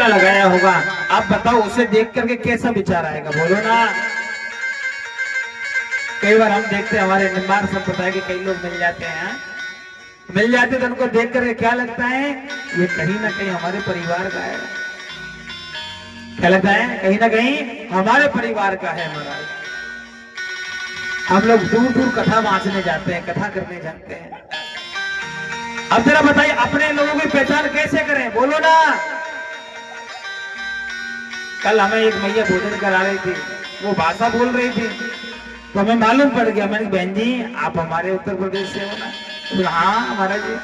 टीका लगाया होगा, आप बताओ उसे देख करके कैसा विचार आएगा, बोलो ना। कई बार हम देखते हैं हमारे निर्माण संप्रदाय के कई लोग मिल जाते हैं, मिल जाते तो उनको देख करके क्या लगता है, ये कहीं ना कहीं हमारे परिवार का है। क्या लगता है, कहीं ना कहीं हमारे परिवार का है महाराज। हम लोग दूर दूर कथा वांचने जाते हैं, कथा करने जाते हैं। अब जरा बताइए अपने लोगों की पहचान कैसे करें, बोलो ना। कल हमें एक मैया भोजन करा रही थी, वो भाषा बोल रही थी, तो हमें मालूम पड़ गया। मैंने बहन जी आप हमारे उत्तर प्रदेश से हो ना? तो हाँ महाराज जी।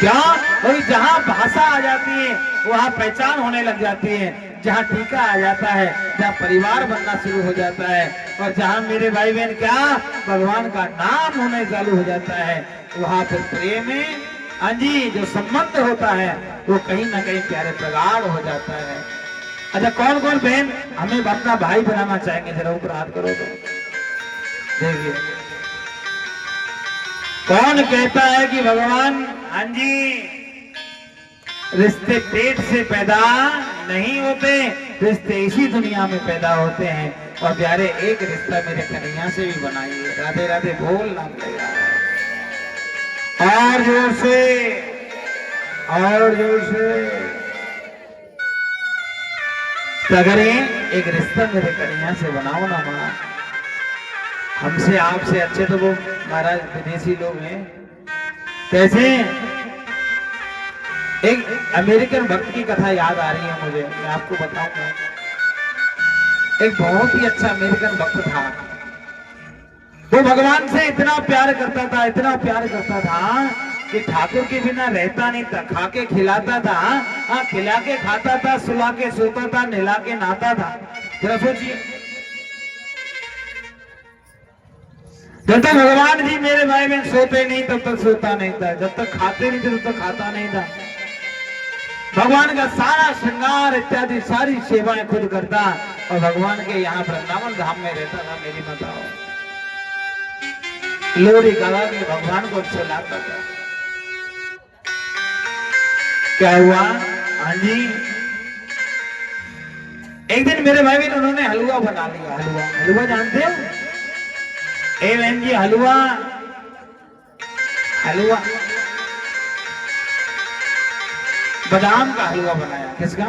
क्या भाई, जहाँ भाषा आ जाती है वहाँ पहचान होने लग जाती है, जहाँ टीका आ जाता है, जहाँ परिवार बनना शुरू हो जाता है, और जहाँ मेरे भाई बहन क्या भगवान का नाम होने चालू हो जाता है, वहाँ फिर प्रेम में हाँ जी जो संबंध होता है वो कहीं ना कहीं प्यारे प्रगाढ़ हो जाता है। अच्छा कौन कौन बहन हमें अपना भाई बनाना चाहेंगे, जरा ऊपर हाथ करो तो देखिए कौन कहता है कि भगवान हाँ जी रिश्ते पेट से पैदा नहीं होते, रिश्ते इसी दुनिया में पैदा होते हैं। और प्यारे एक रिश्ता मेरे कन्हैया से भी बनाइए, राधे राधे बोल नाम लेगा, और जोर से और जोर से अगर एक रिश्ता मेरे कन्हैया से बनाओ ना मां। हमसे आपसे अच्छे तो वो महाराज विदेशी लोग हैं। कैसे एक अमेरिकन भक्त की कथा याद आ रही है मुझे, मैं आपको बताऊंगा। एक बहुत ही अच्छा अमेरिकन भक्त था, वो भगवान से इतना प्यार करता था, इतना प्यार करता था कि ठाकुर के बिना रहता नहीं था। खा के खिलाता था, हाँ खिला के खाता था, सुला के सोता था, नहला के नहाता था। जरा सोचिए, जब तक भगवान जी मेरे भाई बहन सोते नहीं तब तक सोता नहीं था, जब तक खाते नहीं थे तब तक खाता नहीं था। भगवान का सारा श्रृंगार इत्यादि सारी सेवाएं खुद करता, और भगवान के यहाँ वृंदावन धाम में रहता था। मेरी बताओ लोरी गा के भगवान को चलाता था। क्या हुआ, हाँ जी एक दिन मेरे भाई बहन उन्होंने हलवा बना लिया। हलवा, हलवा जानते हो? ए बहन जी हलवा, हलवा बादाम का हलवा बनाया। किसका?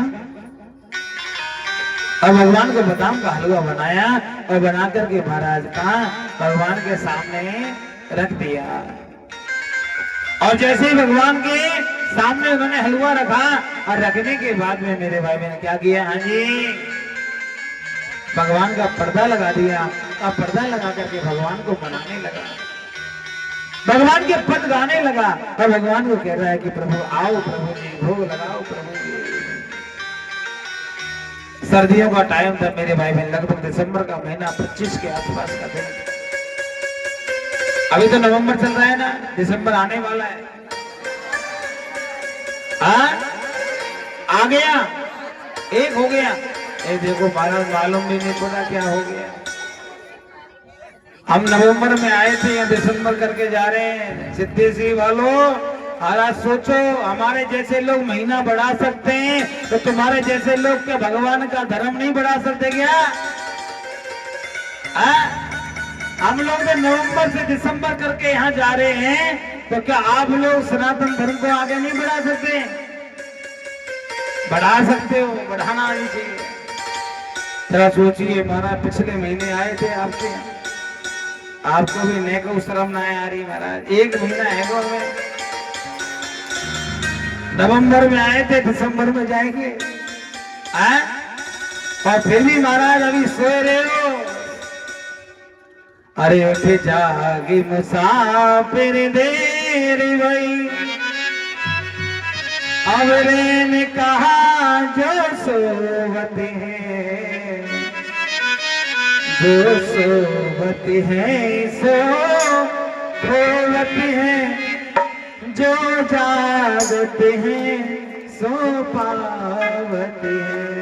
और भगवान को बादाम का हलवा बनाया, और बना करके महाराज का भगवान के सामने रख दिया। और जैसे ही भगवान के सामने उन्होंने हलवा रखा, और रखने के बाद में मेरे भाई ने क्या किया, हाँ जी भगवान का पर्दा लगा दिया। और पर्दा लगा करके भगवान को बनाने लगा, भगवान के पद गाने लगा, और भगवान को कह रहा है कि प्रभु आओ, प्रभु जी भोग लगाओ, प्रभु जी। सर्दियों का टाइम था मेरे भाई बहन, लगभग दिसंबर का महीना 25 के आसपास का दिन। अभी तो नवंबर चल रहा है ना, दिसंबर आने वाला है। आ गया, एक हो गया। ये देखो महाराज मालूम भी नहीं पड़ा क्या हो गया। हम नवंबर में आए थे या दिसंबर करके जा रहे हैं। सिद्धेश्वरी वालों महाराज सोचो, हमारे जैसे लोग महीना बढ़ा सकते हैं तो तुम्हारे जैसे लोग क्या भगवान का धर्म नहीं बढ़ा सकते क्या? हम लोग तो नवंबर से दिसंबर करके यहाँ जा रहे हैं, तो क्या आप लोग सनातन धर्म को आगे नहीं बढ़ा सकते? बढ़ा सकते हो, बढ़ाना ही चाहिए। जरा सोचिए महाराज, पिछले महीने आए थे आपके, आपको भी नेको शर्म ना आ रही महाराज। एक महीना है गो में, नवंबर में आए थे, दिसंबर में जाएंगे। और फिर भी महाराज अभी सोए रहे हो। अरे उठ जागी मुसाफिर देर भई, अब रे ने कहा जो सोवत है, जो सोवत है सो खोवत है, जो जागत है सो पावत है।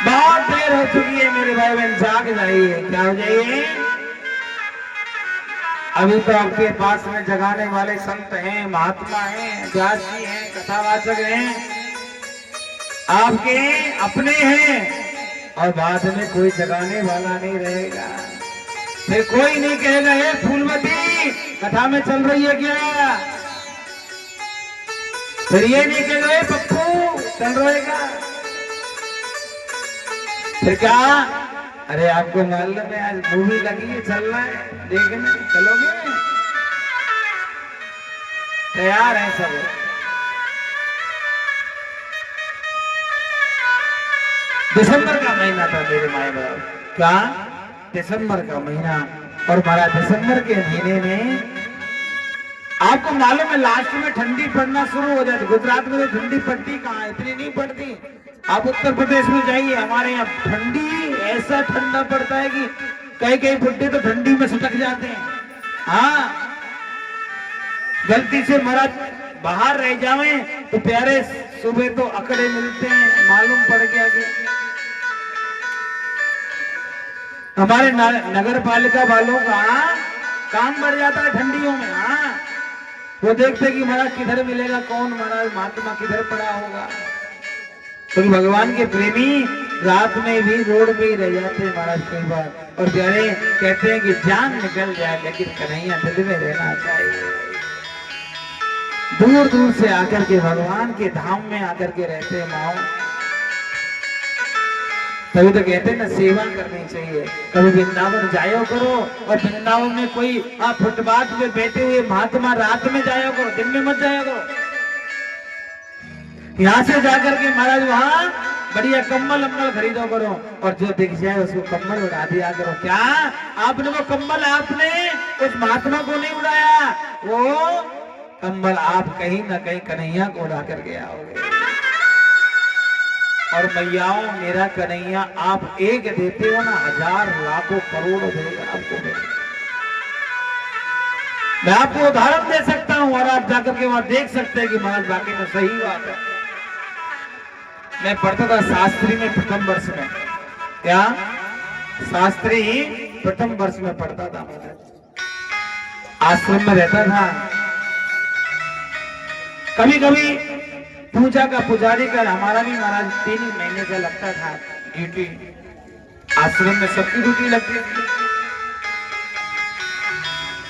बहुत देर हो चुकी है मेरे भाई बहन, जाग जाइए। क्या हो जाइए? अभी तो आपके पास में जगाने वाले संत हैं, महात्मा हैं, व्यास जी हैं, कथावाचक हैं, आपके अपने हैं, और बाद में कोई जगाने वाला नहीं रहेगा। फिर कोई नहीं कहेगा ये फूलमती कथा में चल रही है क्या, फिर ये नहीं कहेगा ये पप्पू चल रहेगा, फिर क्या, अरे आपको मालूम है आज मूवी लगी है, चल रहा है, देखने चलोगे, तैयार है सब। दिसंबर का महीना था मेरे माए बाप, क्या दिसंबर का महीना, और हमारा दिसंबर के महीने में आपको मालूम है लास्ट में ठंडी पड़ना शुरू हो जाती। गुजरात में तो ठंडी पड़ती कहाँ, इतनी नहीं पड़ती। आप उत्तर प्रदेश में जाइए, हमारे यहाँ ठंडी ऐसा ठंडा पड़ता है कि कई कई बुड्ढे तो ठंडी में सुटक जाते हैं। हाँ, गलती से महाराज बाहर रह जावे तो प्यारे सुबह तो अकड़े मिलते हैं, मालूम पड़ गया कि हमारे नगर पालिका वालों का काम बढ़ जाता है ठंडियों में। हाँ, वो देखते कि महाराज किधर मिलेगा, कौन महाराज महात्मा किधर पड़ा होगा। तो भगवान के प्रेमी रात में भी रोड पे ही रह जाते हैं महाराज कई बार, और प्यारे कहते हैं कि जान निकल जाए लेकिन कन्हैया दिल में रहना चाहिए। दूर दूर से आकर के भगवान के धाम में आकर के रहते हैं माओ, तभी तो कहते हैं ना सेवा करनी चाहिए। कभी वृंदावन जायो करो, और वृंदावन में कोई आप फुटपाथ पे बैठे हुए महात्मा रात में जाया करो, दिन में मत जाया करो। यहाँ से जाकर के महाराज वहां बढ़िया कम्बल अम्बल खरीदो करो, और जो दिख जाए उसको कम्बल उड़ा दिया करो। क्या आपने वो कम्बल आपने उस महात्मा को नहीं उड़ाया, वो कम्बल आप कहीं ना कहीं कन्हैया को उड़ा करके आओगे। और मैयाओं मेरा कन्हैया आप एक देते हो ना, हजार लाखों करोड़ों देगा आपको। मैं आपको उदाहरण दे सकता हूं, और आप जाकर के वहां देख सकते हैं कि महाराज बाकी में सही बात है। मैं पढ़ता था शास्त्री में प्रथम वर्ष में, क्या शास्त्री प्रथम वर्ष में पढ़ता था, महाराज आश्रम में रहता था। कभी कभी पूजा का पुजारी का हमारा भी महाराज 3 महीने का लगता था ड्यूटी, आश्रम में सबकी ड्यूटी लगती थी।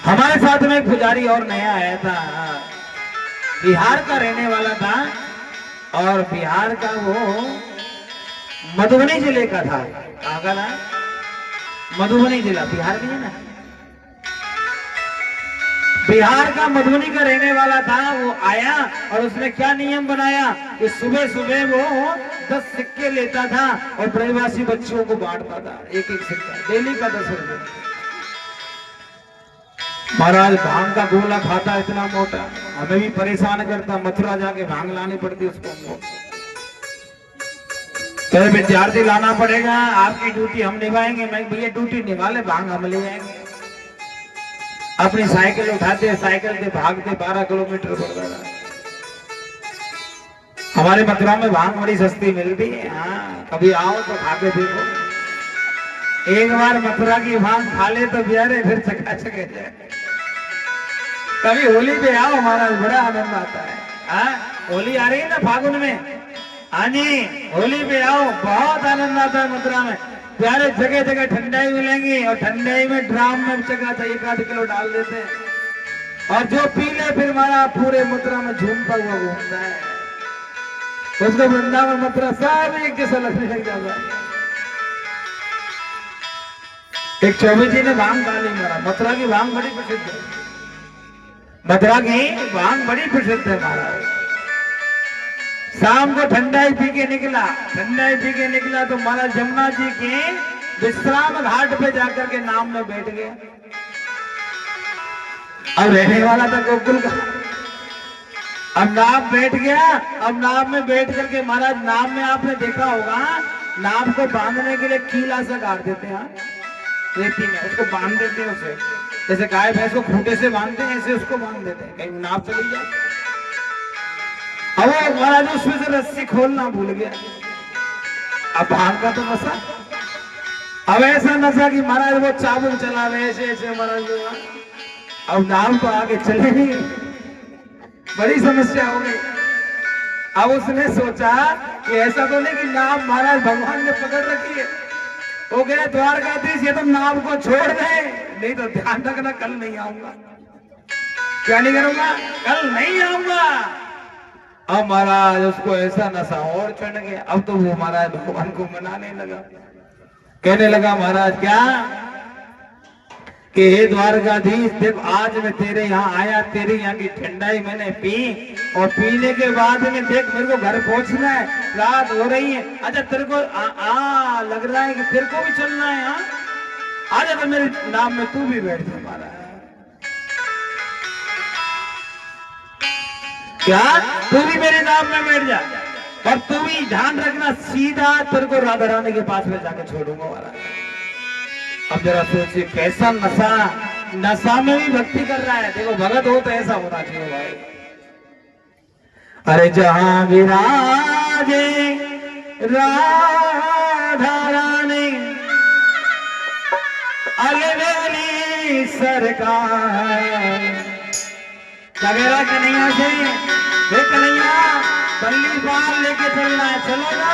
हमारे साथ में एक पुजारी और नया आया था, बिहार का रहने वाला था, और बिहार का वो मधुबनी जिले का था। कहाँ का था? मधुबनी जिला, बिहार में है ना, बिहार का मधुबनी का रहने वाला था। वो आया और उसने क्या नियम बनाया कि सुबह सुबह वो 10 सिक्के लेता था और प्रवासी बच्चों को बांटता था, एक एक सिक्का डेली का 10 रुपए। महाराज भांग का गोला खाता, इतना मोटा, हमें भी परेशान करता, मथुरा जाके भांग लानी पड़ती उसको। तो विद्यार्थी लाना पड़ेगा, आपकी ड्यूटी हम निभाएंगे। मैं भैया ड्यूटी निभा ले, भांग हम ले जाएंगे। अपनी साइकिल उठाते, साइकिल से भागते 12 किलोमीटर पड़ता था। हमारे मथुरा में भांग बड़ी सस्ती मिलती है। हाँ, कभी आओ तो खा के देखो। एक बार मथुरा की भांग खा ले तो बिहारे फिर चकाचक है जाए। कभी होली पे आओ महाराज, बड़ा आनंद आता है। हाँ, होली आ रही है ना फागुन में, हाँ जी, होली पे आओ, बहुत आनंद आता है मथुरा में। प्यारे जगह जगह ठंडाई मिलेंगी, और ठंडाई में ड्राम में चकाचा 1-8 किलो डाल देते हैं, और जो पी ले फिर हमारा पूरे मथुरा में झूमता हुआ घूमता है। उसको वृंदावन मथुरा सब एक जैसा लगने लग जाता है। एक चौबे जी ने भांग डाली मारा, मथुरा की भांग बड़ी प्रसिद्ध है, मथुरा की भांग बड़ी प्रसिद्ध है महाराज। शाम को ठंडाई पी के निकला, ठंडाई पी के निकला तो महाराज यमुना जी के विश्राम घाट पे जाकर के नाव में बैठ गए। अब रहने वाला था गोकुल का, अब नाव बैठ गया। अब नाव में बैठ करके महाराज, नाव में आपने देखा होगा, नाव को बांधने के लिए कीला से काट देते हैं रेती में, उसको बांध देते हैं उसे, जैसे गाय भैंस को खूंटे से बांधते हैं ऐसे उसको बांध देते हैं, कहीं नाव चली जाए। अब वो महाराज उसमें से रस्सी खोलना भूल गया। अब भांग का तो नशा, अब ऐसा नशा कि महाराज वो चाबुक चला रहे ऐसे ऐसे महाराज, अब नाव तो आगे चले नहीं, बड़ी समस्या हो गई। अब उसने सोचा कि ऐसा तो नहीं कि नाव महाराज भगवान ने पकड़ रखी है, वो गया द्वारकाधीश ये तो नाव को छोड़ दे, नहीं तो ध्यान रखना कल नहीं आऊंगा। क्या नहीं करूंगा? कल नहीं आऊंगा। अब महाराज उसको ऐसा नशा और चढ़ गया। अब तो वो महाराज भगवान को मनाने लगा, कहने लगा महाराज क्या कि हे द्वारकाधीश देख, आज मैं तेरे यहाँ आया, तेरे यहाँ की ठंडाई मैंने पी और पीने के बाद में देख मेरे को घर पहुंचना है, रात हो रही है। अच्छा तेरे को लग रहा है कि तेरे को भी चलना है? हाँ आजा तो मेरे नाम में तू भी बैठ जा महाराज। क्या तू भी मेरे नाम में बैठ जा, और तू भी ध्यान रखना सीधा तेरे को राधा रानी के पास में जाकर छोड़ूंगा महाराज। अब जरा सोचिए कैसा नशा, नशा में भी भक्ति कर रहा है। देखो भगत हो तो ऐसा होना चाहिए भाई। अरे जहां विराजे राधा रानी अलवेली सरकार, कबेरा कन्हैया से वे कन्हैया बल्ली बाल लेके चलना है, चलो ना।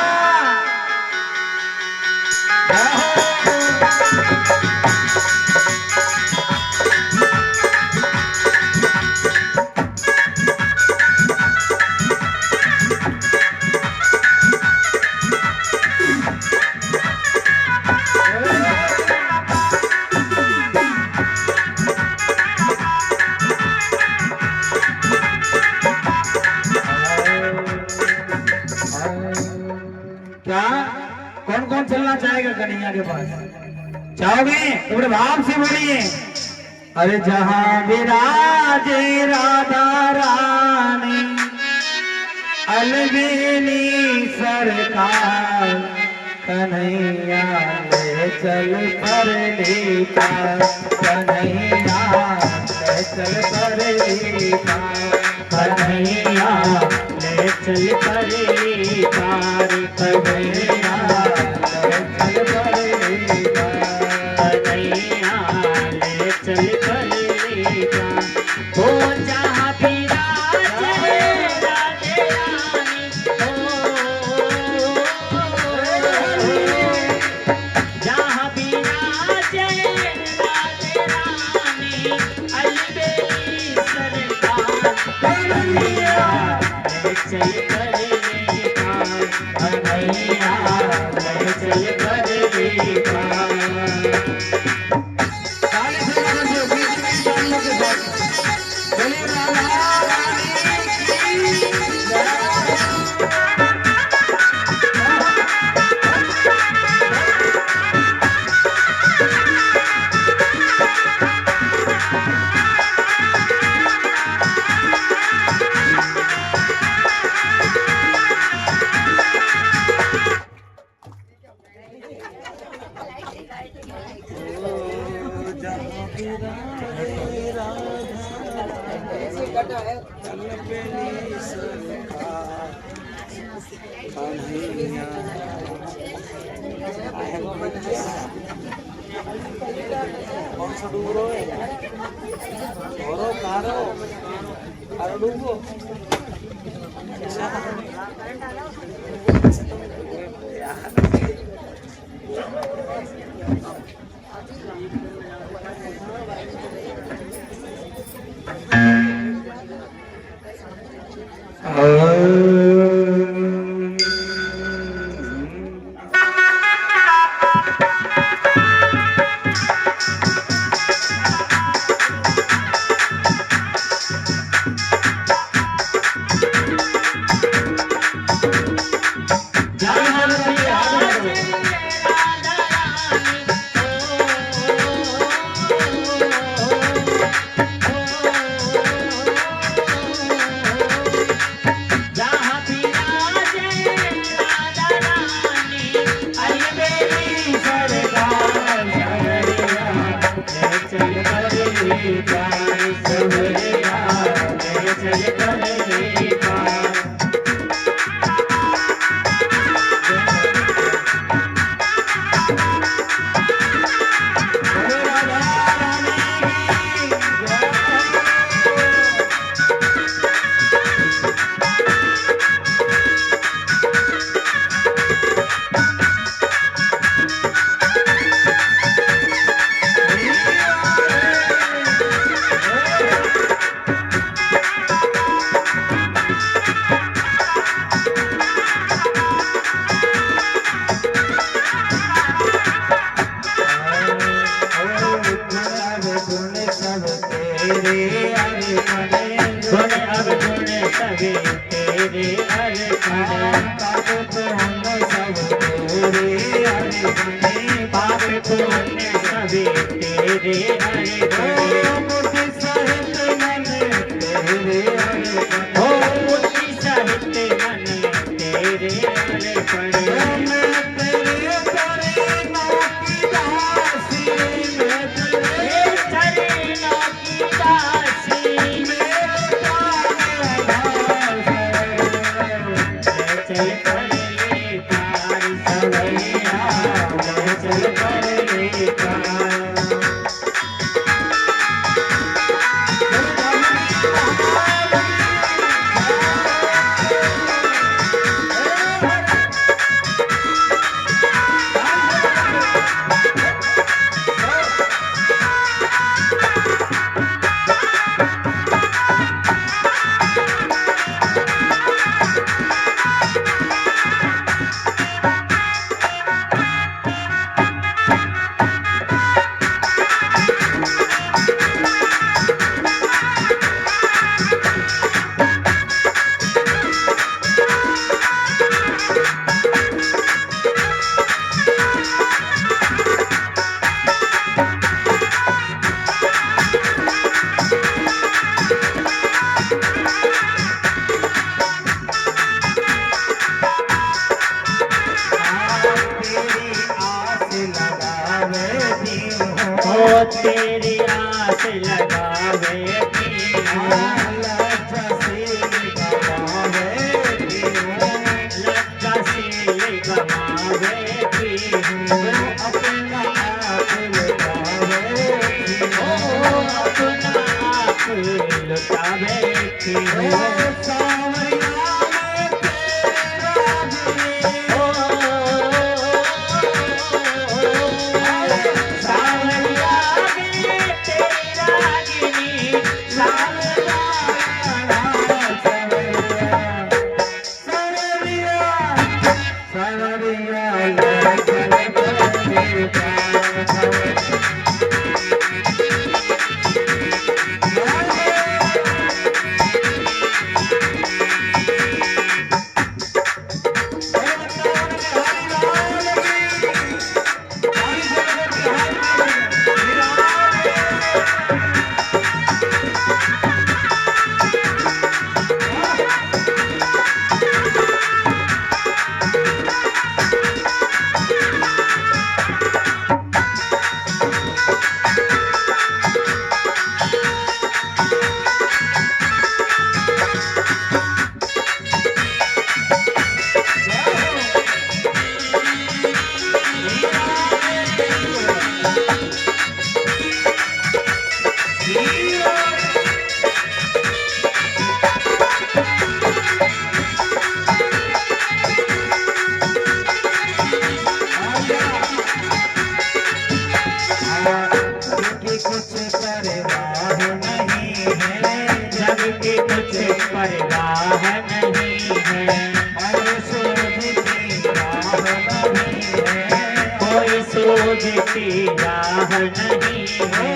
क्या कौन कौन चलना चाहेगा कन्हैया के पास? चाहोगे तो बड़े भाव से बोलिए। अरे जहां विराजे राधा रानी अलवेली सरकार, कन्हैया ले चल परली पार, कन्हैया ले चल परली पार, कन्हैया ले चल परली पार, कन्हैया ले चल परली पार, कन्हैया ले चल परली पार। हो जहाँ विराजे राधे रानी, जहाँ विराजे राधे रानी अलवेली सरकार, कन्हैया ले चल परली पार, कन्हैया ले चल परली पार। कौन सा डूबरो है? घोरो कारो कारो डूबो। सभी तेरे अर्पण पाप पुण्य सब तेरे अर्पण पाप पुण्य सभी तेरे अर्पण बुद्धि सहित मन तेरे अर्पण हो बुद्धि सहित मन तेरे अर्पण मैं तेरे चरणों की दासी मैं तेरे चरणों की दासी चल कर ले पार सवैया चल कर ले पार तेरी आस लगावे लज्जा से गवावे अपना आप लुटावे अपना आप लुटावे परवाह नहीं है और सूझती राह नहीं है कोई सूझती राह नहीं है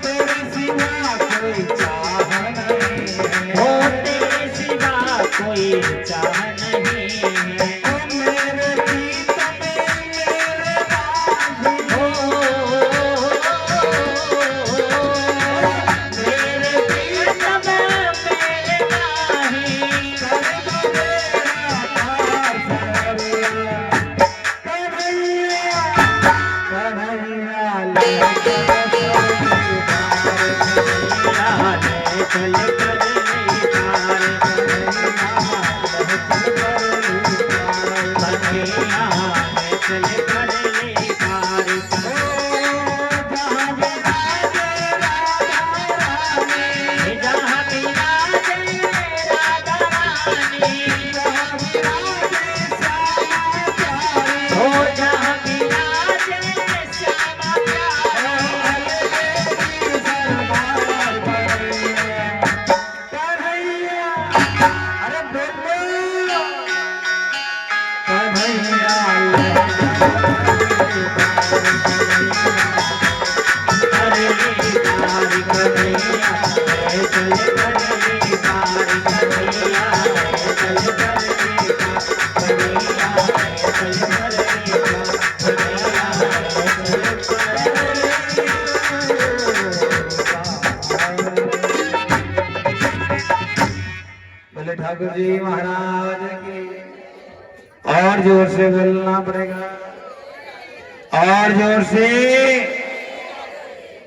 तेरे सिवा कोई चाह नहीं हो है तेरे सिवा कोई चाह नहीं है मेरे गीत में मेरे बाबू मेरे प्रिय मेरे नाही चल कर ले पार बनिया चल कर ले पार जहाँ विराजे राधा रानी हो जहाँ विराजे श्यामा अरे बोलो करे पार कन्हैया चल कर ले पार कन्हैया ठाकुर जी महाराज की। और जोर से बोलना पड़ेगा, और जोर से,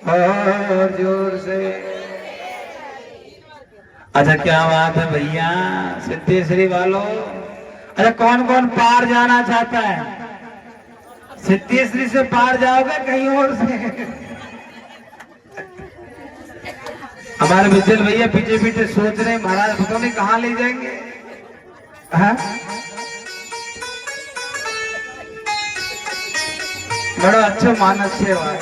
और जोर से। अच्छा क्या बात है भैया सिद्धेश्वरी वालों। अच्छा कौन कौन पार जाना चाहता है? सिद्धेश्वरी से पार जाओगे कहीं और से? हमारे विजल भैया पीछे पीछे सोच रहे हैं महाराज पता नहीं कहाँ ले जाएंगे। हाँ? बड़ा अच्छा मानस है भाई।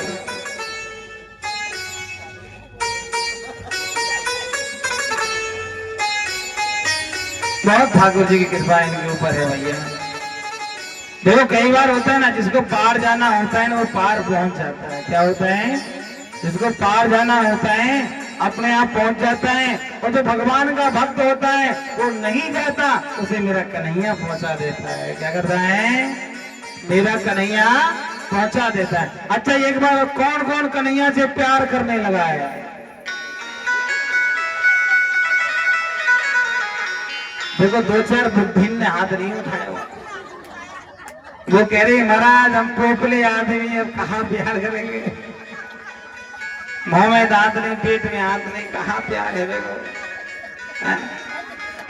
बहुत ठाकुर जी की कृपा इनके ऊपर है भैया। देखो कई बार होता है ना जिसको पार जाना होता है ना वो पार पहुंच जाता है। क्या होता है? जिसको पार जाना होता है अपने आप पहुंच जाता है, और जो भगवान का भक्त होता है वो नहीं जाता, उसे मेरा कन्हैया पहुंचा देता है। क्या करता है? मेरा कन्हैया पहुंचा देता है। अच्छा एक बार कौन कौन कन्हैया से प्यार करने लगा है? देखो दो चार बुद्धिन ने हाथ नहीं उठाया। वो कह रही महाराज हम पोपले आदमी अब कहाँ प्यार करेंगे, मुंह में दांत नहीं पेट में हाथ नहीं, कहाँ प्यार है। देखो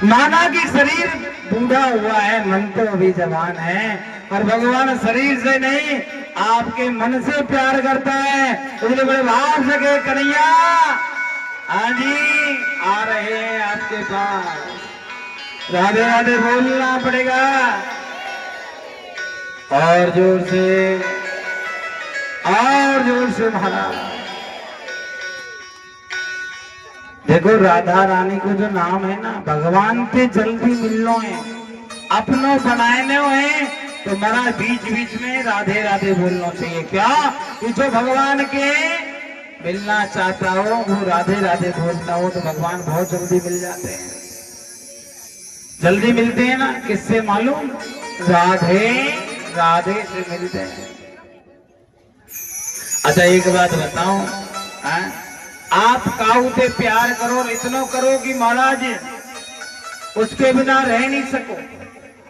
माना कि शरीर बूढ़ा हुआ है मन तो अभी जवान है, और भगवान शरीर से नहीं आपके मन से प्यार करता है। इसलिए बड़े भाव से कहे कन्हैया हाँ जी आ रहे हैं आपके पास। राधे राधे बोलना पड़ेगा, और जोर से, और जोर से महाराज। देखो राधा रानी को जो नाम है ना भगवान के जल्दी मिलनो है, अपनों बनाने है, तो महाराज बीच बीच में राधे राधे बोलना चाहिए। क्या कि जो भगवान के मिलना चाहता हो वो राधे राधे बोलता हो तो भगवान बहुत जल्दी मिल जाते हैं। जल्दी मिलते हैं ना किससे मालूम? राधे राधे से मिलते हैं। अच्छा एक बात बताओ, आप काऊ से प्यार करो और इतना करो कि महाराज उसके बिना रह नहीं सको,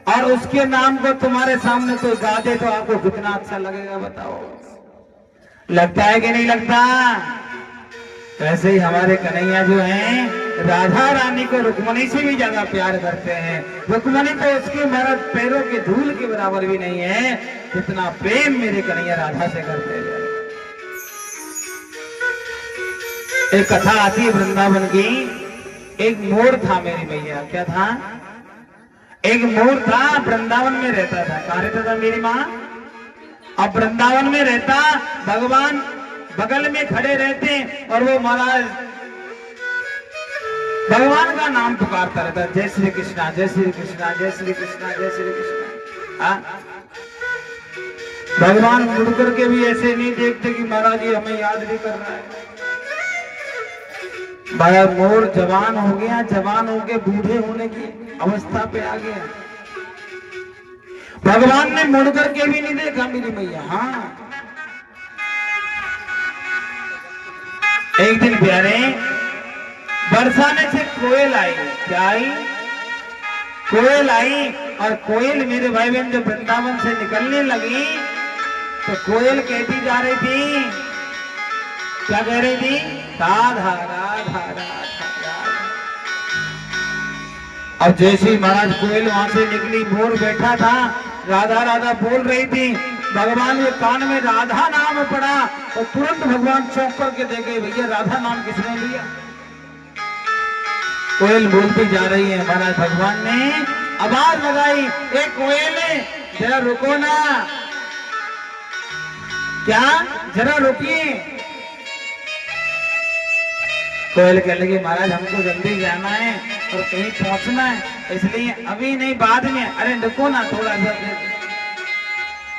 और उसके नाम को तुम्हारे सामने कोई गा दे तो आपको कितना अच्छा लगेगा बताओ? लगता है कि नहीं लगता? वैसे ही हमारे कन्हैया जो हैं राधा रानी को रुक्मणी से भी ज्यादा प्यार करते हैं। रुक्मणी तो उसके महाराज पैरों के धूल के बराबर भी नहीं है, जितना प्रेम मेरे कन्हैया राधा से करते हैं। एक कथा आती है वृंदावन की। एक मोर था मेरी भैया। क्या था? एक मोर था, वृंदावन में रहता था। कहाँ रहता था मेरी माँ? अब वृंदावन में रहता, भगवान बगल में खड़े रहते और वो महाराज भगवान का नाम पुकारता रहता, जय श्री कृष्णा जय श्री कृष्णा जय श्री कृष्णा जय श्री कृष्णा। भगवान मुड़ करके भी ऐसे नहीं देखते कि महाराज ये हमें याद भी कर रहा है। भाई मोर जवान हो गया, जवान होके बूढ़े होने की अवस्था पे आ गया। भगवान ने मुड़ करके भी नहीं देखा मेरी मैया। हाँ एक दिन प्यारे बरसाने से कोयल आई। क्या आई? कोयल आई, और कोयल मेरे भाई बहन जब वृंदावन से निकलने लगी तो कोयल कहती जा रही थी, क्या कह रही थी? राधा राधा राधा राधा। अब जैसे ही महाराज कोयल वहां से निकली, मोर बैठा था, राधा राधा बोल रही थी। भगवान के कान में राधा नाम पड़ा और तुरंत भगवान चौंक करके देखे भैया राधा नाम किसने लिया? कोयल बोलती जा रही है। महाराज भगवान ने आवाज लगाई, ए कोयल जरा रुको ना। क्या? जरा रुकिए। कोयल कह लगी महाराज हमको जल्दी जाना है और कहीं पहुंचना है, इसलिए अभी नहीं बाद में। अरे रुको ना थोड़ा सा देर।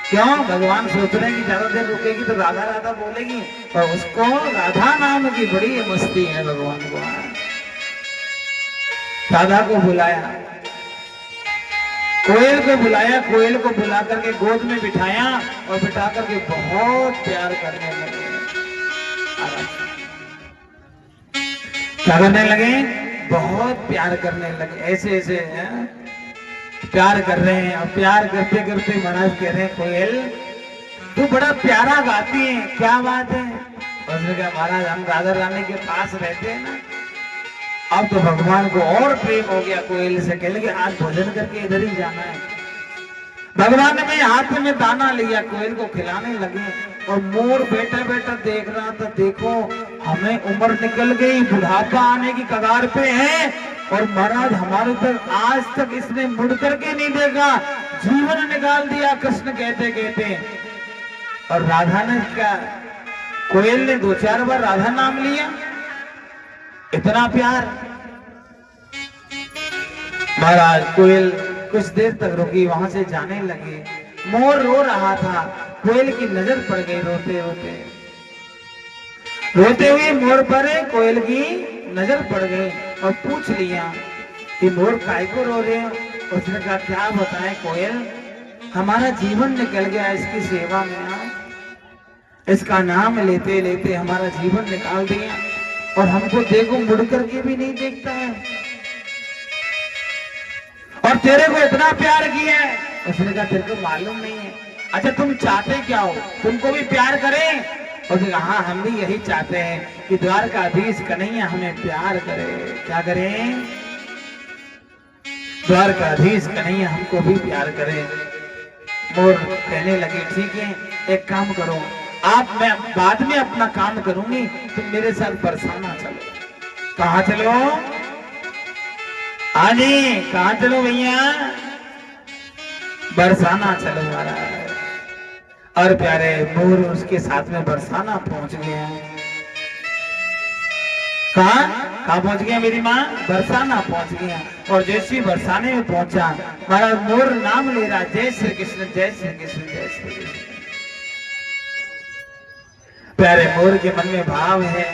क्यों? भगवान सोच रहे हैं कि ज्यादा देर रुकेगी तो राधा राधा बोलेगी, और उसको राधा नाम की बड़ी मस्ती है भगवान को। राधा को बुलाया, कोयल को बुलाया, कोयल को बुला करके गोद में बिठाया और बिठा करके बहुत प्यार करने लगे। क्या करने लगे? बहुत प्यार करने लगे, ऐसे ऐसे हैं, प्यार कर रहे हैं। और प्यार करते करते महाराज कह रहे हैं कोयल तू बड़ा प्यारा गाती है, क्या बात है? उसने कहा महाराज हम राधा रानी के पास रहते हैं ना, अब तो भगवान को और प्रेम हो गया कोयल से। कह लगे आज भोजन करके इधर ही जाना है। भगवान ने मेरे हाथ में दाना लिया, कोयल को खिलाने लगे। और मोर बैठा बैठा देख रहा था, देखो हमें उम्र निकल गई, बुढ़ापा आने की कगार पे है, और महाराज हमारे तक आज तक इसने मुड़ करके नहीं देखा, जीवन निकाल दिया कृष्ण कहते कहते। और राधा ने क्या, कोयल ने 2-4 बार राधा नाम लिया, इतना प्यार। महाराज कोयल कुछ देर तक रुकी, वहां से जाने लगे। मोर रो रहा था, कोयल की नजर पड़ गई रोते रोते। रोते हुए मोर पर कोयल की नजर पड़ गई और पूछ लिया कि मोर काय को रो रहे हो? उसने कहा क्या बताएं कोयल, हमारा जीवन निकल गया इसकी सेवा में, इसका नाम लेते लेते हमारा जीवन निकाल दिया, और हमको देखो मुड़ करके भी नहीं देखता है, और तेरे को इतना प्यार किया है। उसने कहा तेरे को मालूम नहीं है। अच्छा तुम चाहते क्या हो, तुमको भी प्यार करें? उसने कहा हाँ हम भी यही चाहते हैं कि द्वारकाधीश कन्हैया हमें प्यार करे। क्या करें? द्वारकाधीश कन्हैया हमको भी प्यार करे। मोर कहने लगे ठीक है, एक काम करो आप, मैं बाद में अपना काम करूंगी, तुम मेरे साथ बरसाना चलो। कहाँ चलो? हाँ जी कहाँ चलो भैया? बरसाना चलो महाराज। और प्यारे मोर उसके साथ में बरसाना पहुंच गया। कहाँ पहुंच गया मेरी माँ? बरसाना पहुंच गया। और जैसे ही बरसाने में पहुंचा, महाराज मोर नाम ले रहा, जय श्री कृष्ण जय श्री कृष्ण जय श्री कृष्ण। प्यारे मोर के मन में भाव है।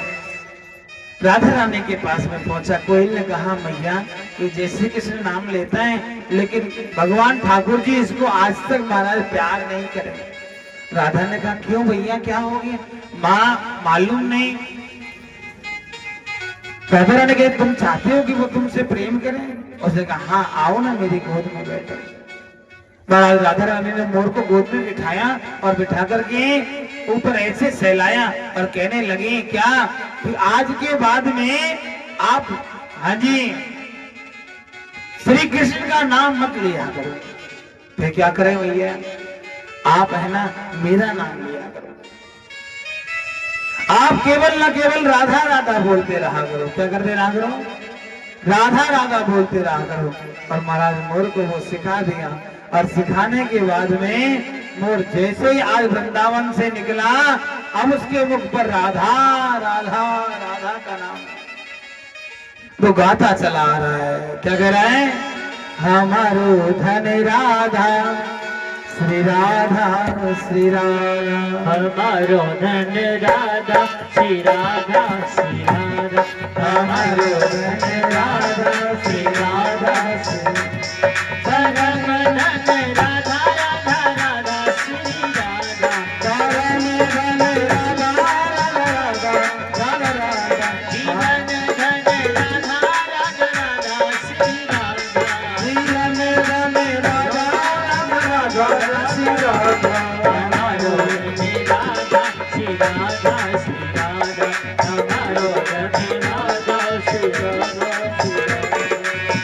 राधा रानी के पास में पहुंचा। कोयल ने कहा मैया ये जय श्री कृष्ण नाम लेता है, लेकिन भगवान ठाकुर जी इसको आज तक महाराज प्यार नहीं करे। राधा ने कहा क्यों भैया क्या हो गया? माँ मालूम नहीं। राधा रानी कहे तुम चाहते हो कि वो तुमसे प्रेम करे? उसने कहा हाँ आओ ना मेरी गोद में बैठो। महाराज राधा रानी ने मोर को गोद में बिठाया और बिठा करके ऊपर ऐसे सहलाया और कहने लगी क्या कि आज के बाद में आप हाँ जी श्री कृष्ण का नाम मत लिया करो। फिर क्या करें भैया? आप है ना मेरा नाम लिया करो। आप केवल ना केवल राधा राधा बोलते रहा करो। क्या करते रहा करो? राधा राधा बोलते रहा करो। और महाराज मोर को वो सिखा दिया। और सिखाने के बाद में मोर जैसे ही आज वृंदावन से निकला, अब उसके मुख पर राधा राधा राधा का नाम तो गाता चला आ रहा है। क्या कह रहा है? हमारो धन राधा श्री राधा श्री राधा, हमारो धन राधा श्री राधा श्री राधा, हमारो धन राधा श्री राधा श्री परम धन राधा राधा राधा श्री राधा, परम धन राधा राधा राधा राधा, जीवन धन राधा राधा राधा श्री राधा, जीवन धन राधा राधा राधा श्री राधा, हमारो धन राधा श्री राधा श्री राधा, हमारो धन राधा श्री राधा श्री राधा।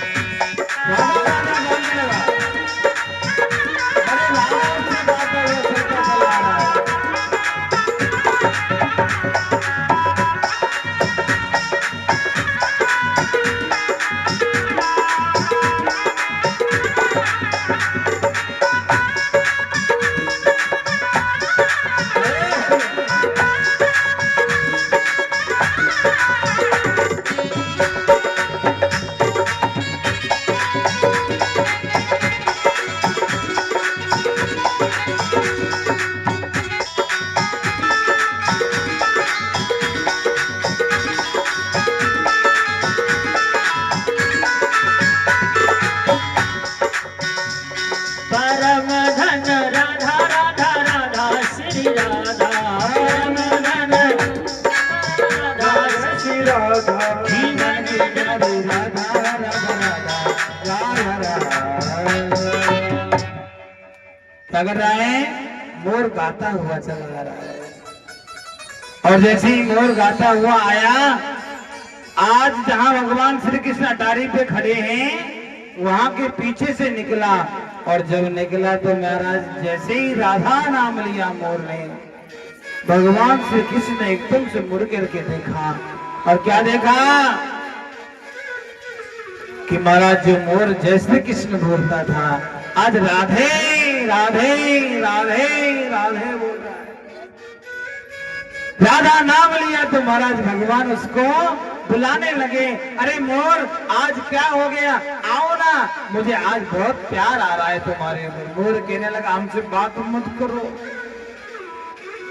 क्या कर रहा है? मोर गाता हुआ चला रहा है। और जैसे ही मोर गाता हुआ आया, आज जहां भगवान श्री कृष्ण अटारी पे खड़े हैं वहां के पीछे से निकला, और जब निकला तो महाराज जैसे ही राधा नाम लिया मोर ने, भगवान श्री कृष्ण ने एकदम से मुड़ करके देखा, और क्या देखा कि महाराज जो मोर जय श्री कृष्ण बोलता था आज राधे राधे राधे राधे बोल रहा है। राधा नाम लिया तो महाराज भगवान उसको बुलाने लगे, अरे मोर आज क्या हो गया, आओ ना, मुझे आज बहुत प्यार आ रहा है तुम्हारे ऊपर। मोर कहने लगा हमसे बात मत करो,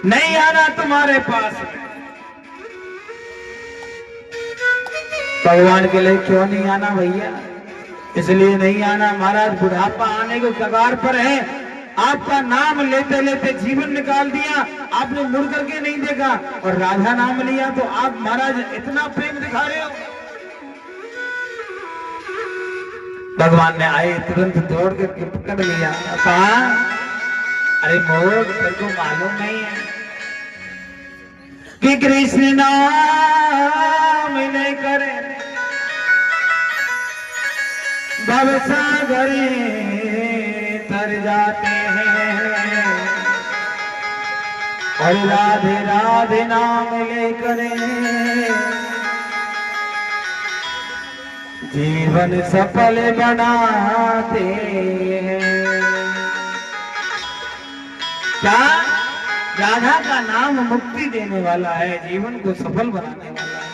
नहीं आना तुम्हारे पास। भगवान के लिए क्यों नहीं आना भैया? इसलिए नहीं आना महाराज बुढ़ापा आने को कगार पर है, आपका नाम लेते लेते जीवन निकाल दिया, आपने मुड़ करके नहीं देखा, और राधा नाम लिया तो आप महाराज इतना प्रेम दिखा रहे हो। भगवान ने आए तुरंत दौड़ करके पकड़ लिया, कहा अरे मोर तेरे को मालूम नहीं है कि कृष्ण नाम नहीं करे भवसागरे तर जाते हैं, और राधे राधे नाम लेकर जीवन सफल बनाते हैं। क्या? राधा का नाम मुक्ति देने वाला है, जीवन को सफल बनाने वाला है।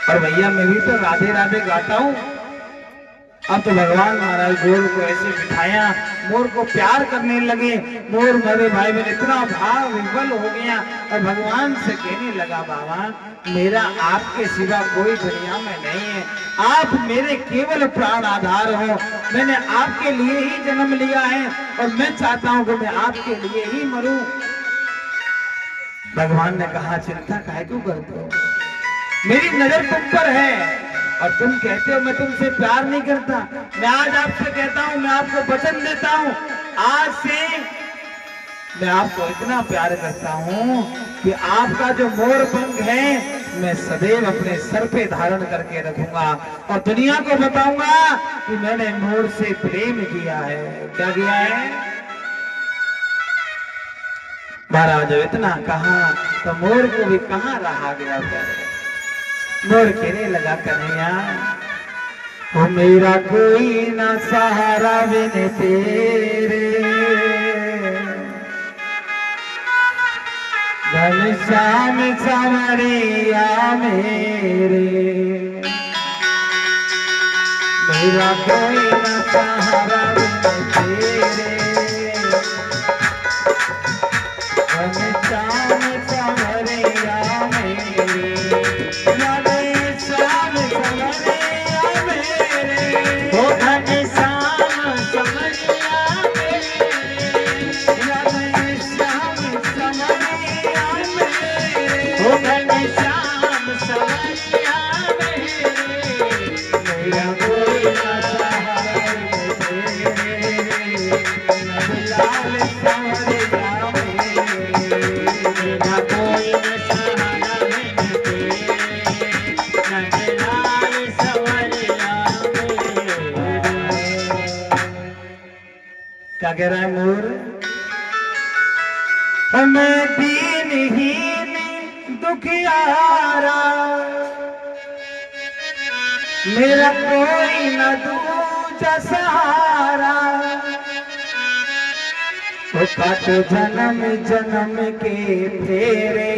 और भैया मैं भी तो राधे राधे गाता हूं। अब तो भगवान महाराज मोर को ऐसे बिठाया, मोर को प्यार करने लगे। मोर मेरे भाई में इतना भाव विफल हो गया और भगवान से कहने लगा बाबा मेरा आपके सिवा कोई दुनिया में नहीं है, आप मेरे केवल प्राण आधार हो, मैंने आपके लिए ही जन्म लिया है और मैं चाहता हूं कि मैं आपके लिए ही मरूं। भगवान ने कहा चिंता काहे क्यों करते हो, मेरी नजर तुम पर है और तुम कहते हो मैं तुमसे प्यार नहीं करता। मैं आज आपसे कहता हूं, मैं आपको वचन देता हूं, आज से मैं आपको इतना प्यार करता हूं कि आपका जो मोर पंख है मैं सदैव अपने सर पे धारण करके रखूंगा और दुनिया को बताऊंगा कि मैंने मोर से प्रेम किया है। क्या किया है? महाराज इतना कहा तो मोर को भी कहां रहा गया। मोर कहने लगा कन्हैया वो मेरा कोई ना सहारा बिन तेरे, घनश्याम संवरिया मेरे, मेरा कोई ना सहारा बिन तेरे, घनश्याम संवरिया मेरे, क्या कह रहा है मोर? मैं दीनहीन दुखियारा, मेरा कोई न दूजा सहारा, काट जन्म जन्म के फेरे,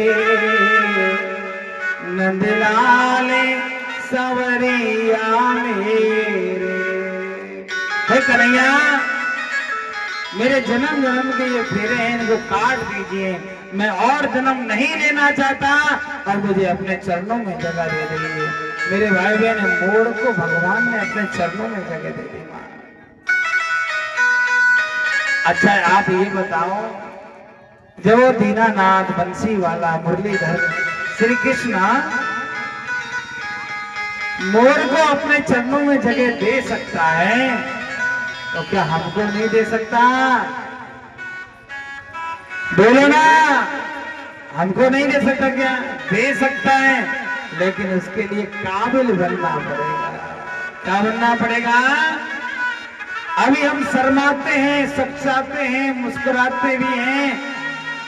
नंदलाले सवरिया मेरे। हे कन्हैया मेरे जन्म जन्म के ये फेरे हैं, इनको काट दीजिए, मैं और जन्म नहीं लेना चाहता और मुझे अपने चरणों में जगह दे दीजिए। मेरे भाई बहन मोर को भगवान ने अपने चरणों में जगह दे दी। अच्छा आप ये बताओ जब वो दीनानाथ बंसी वाला मुरलीधर श्री कृष्ण मोर को अपने चरणों में जगह दे सकता है तो क्या हमको नहीं दे सकता? बोलो ना, हमको नहीं दे सकता क्या? दे सकता है, लेकिन उसके लिए काबिल बनना पड़ेगा। क्या बनना पड़ेगा? अभी हम शर्माते हैं, सचाते हैं, मुस्कुराते भी हैं,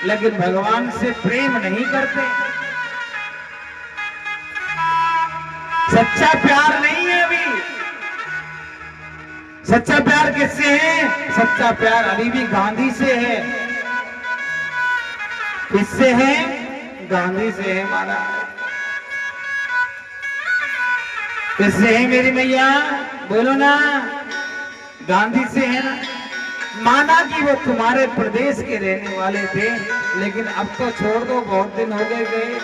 लेकिन भगवान से प्रेम नहीं करते। सच्चा प्यार नहीं है अभी। सच्चा प्यार किससे है? सच्चा प्यार अभी भी गांधी से है। किससे है? गांधी से है महाराज। किससे है मेरी मैया? बोलो ना, गांधी से है ना। माना कि वो तुम्हारे प्रदेश के रहने वाले थे, लेकिन अब तो छोड़ दो, बहुत दिन हो गए।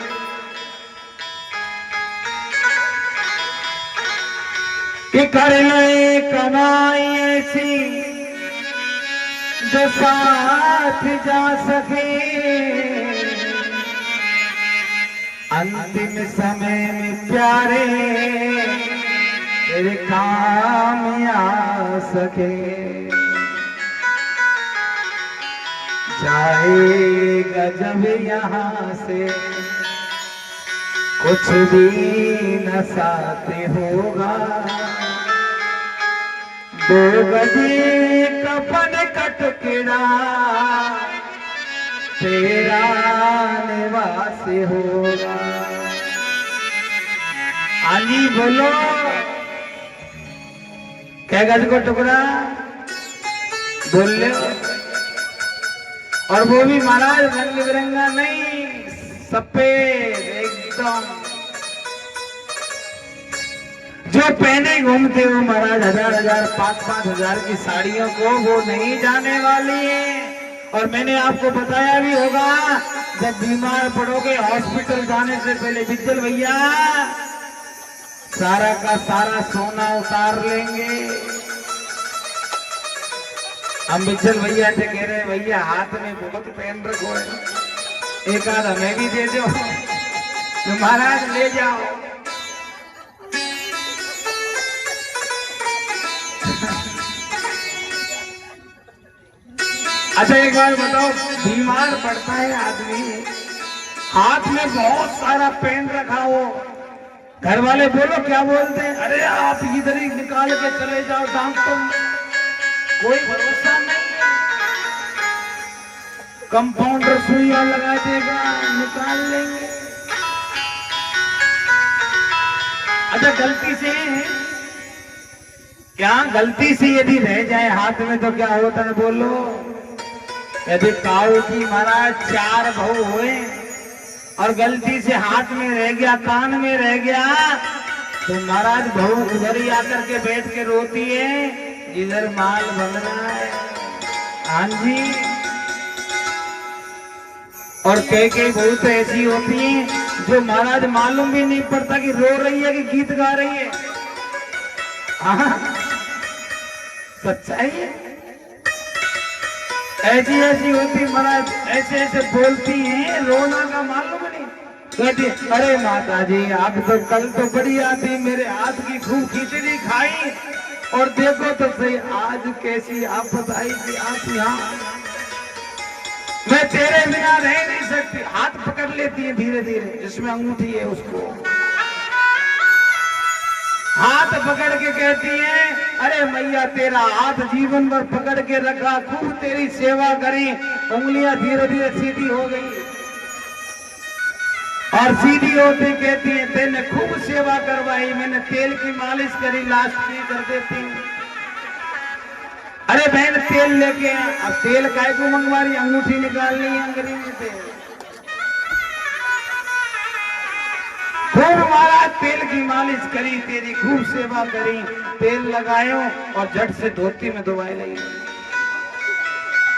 कि कर ले कमाई ऐसी जो साथ जा सके, अंतिम समय में प्यारे तेरे काम आ सके। जाएगा जब यहाँ से कुछ भी न साथ होगा, 2 गजे कफन का टुकड़ा तेरा निवास होगा। आली बोलो, क्या गज को टुकड़ा बोल ले। और वो भी महाराज रंग बिरंगा नहीं, सफेद एकदम। जो पहने घूमते हो महाराज 1000-1000, 5,000 की साड़ियों को, वो नहीं जाने वाली है। और मैंने आपको बताया भी होगा, जब बीमार पड़ोगे हॉस्पिटल जाने से पहले बिज्जल भैया सारा का सारा सोना उतार लेंगे। हम बिज्जल भैया से कह रहे, भैया हाथ में बहुत पहन रखो है, एक आध हमें भी दे दो तो महाराज ले जाओ। अच्छा एक बार बताओ, बीमार पड़ता है आदमी, हाथ में बहुत सारा पेन रखा हो, घर वाले बोलो क्या बोलते हैं? अरे आप इधर ही निकाल के चले जाओ डॉक्टर, कोई भरोसा नहीं है, कंपाउंडर सुइयां लगा देगा, निकाल लेंगे। अच्छा गलती से क्या, गलती से यदि रह जाए हाथ में तो क्या होता है बोलो? यदि काऊ की महाराज 4 बहू हुए और गलती से हाथ में रह गया, कान में रह गया, तो महाराज बहू उधर ही आकर के बैठ के रोती है जिधर माल बन रहा है। हाँ जी। और कई बहू तो ऐसी होती हैं जो महाराज मालूम भी नहीं पड़ता कि रो रही है कि गीत गा रही है। हाँ सच्चाई है। ऐसी होती महाराज, ऐसे बोलती हैं, रोना का मालूम नहीं। कहती अरे माता जी आप तो कल तो बढ़िया थी, मेरे हाथ की खूब खिचड़ी खाई, और देखो तो सही आज कैसी आफत आई थी आप यहाँ, मैं तेरे बिना रह नहीं सकती। हाथ पकड़ लेती है धीरे धीरे, जिसमें अंगूठी है उसको हाथ पकड़ के कहती है अरे मैया तेरा हाथ जीवन भर पकड़ के रखा, खूब तेरी सेवा करी, उंगलियां धीरे धीरे सीधी हो गई, और सीधी होती कहती है तेने खूब सेवा करवाई, मैंने तेल की मालिश करी, लास्ट में कर देती हूँ। अरे बहन तेल लेके आ। अब तेल काय को मंगवा रही, अंगूठी निकालनी है अंग्रेजी तेल। खूब महाराज तेल की मालिश करी, तेरी खूब सेवा करी, तेल लगायो और झट से धोती में धोवाई लगी।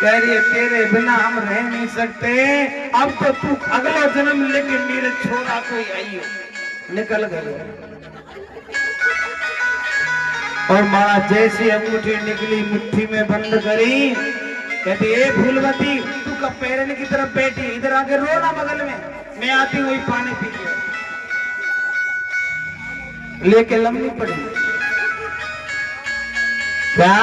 कह रही है तेरे बिना हम रह नहीं सकते, अब तो तू अगला जन्म लेके मेरे छोरा कोई आई हो। निकल गई। और महाराज जैसी अंगूठी निकली मुट्ठी में बंद करी, कहती ए फूलवती तू कब पैरन की तरफ बैठी, इधर आके रो ना बगल में, मैं आती हूँ पानी पी के। लेके लंबी पड़ी। क्या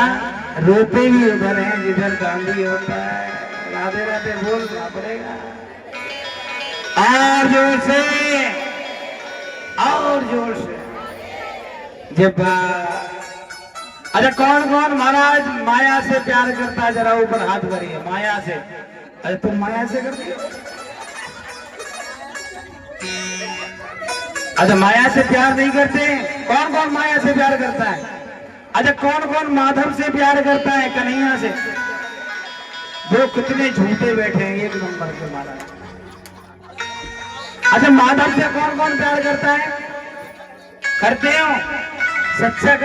रोते भी उधर हैं जिधर गांधी होता है। राधे राधे बोलना पड़ेगा और जोर से, और जोर से। जब अच्छा कौन कौन महाराज माया से प्यार करता है, जरा ऊपर हाथ करिए। माया से, अरे तुम माया से करते हो? अच्छा माया से प्यार नहीं करते। कौन कौन माया से प्यार करता है? अच्छा कौन कौन माधव से प्यार करता है, कन्हैया से? वो कितने झूठे बैठे हैं एक नंबर के महाराज। अच्छा माधव से कौन कौन प्यार करता है? करते हो? सच्चा